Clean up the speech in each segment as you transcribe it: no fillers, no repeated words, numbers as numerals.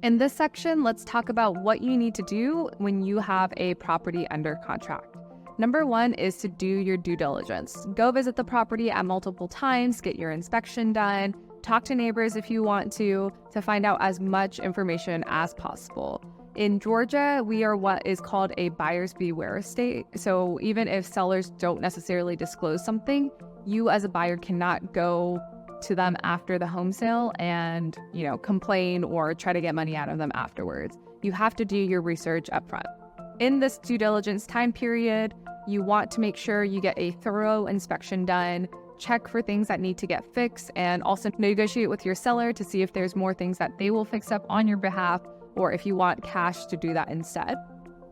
In this section, let's talk about what you need to do when you have a property under contract. Number one is to do your due diligence. Go visit the property at multiple times, get your inspection done, talk to neighbors if you want to find out as much information as possible. In Georgia, we are what is called a buyer's beware state. So even if sellers don't necessarily disclose something, you as a buyer cannot go to them after the home sale and, complain or try to get money out of them afterwards. You have to do your research up front. In this due diligence time period, you want to make sure you get a thorough inspection done, check for things that need to get fixed, and also negotiate with your seller to see if there's more things that they will fix up on your behalf or if you want cash to do that instead.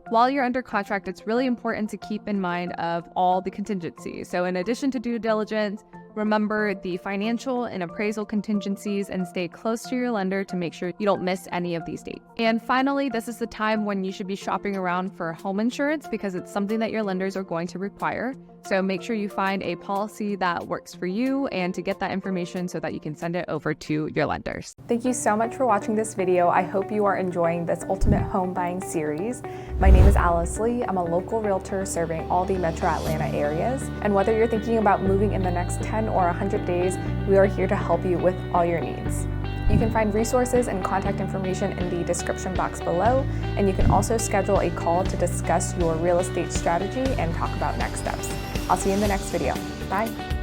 While you're under contract, it's really important to keep in mind of all the contingencies. So in addition to due diligence, remember the financial and appraisal contingencies and stay close to your lender to make sure you don't miss any of these dates. And finally, this is the time when you should be shopping around for home insurance because it's something that your lenders are going to require. So make sure you find a policy that works for you and to get that information so that you can send it over to your lenders. Thank you so much for watching this video. I hope you are enjoying this ultimate home buying series. My name is Alice Lee. I'm a local realtor serving all the Metro Atlanta areas. And whether you're thinking about moving in the next 10 or 100 days, we are here to help you with all your needs. You can find resources and contact information in the description box below, and you can also schedule a call to discuss your real estate strategy and talk about next steps. I'll see you in the next video. Bye.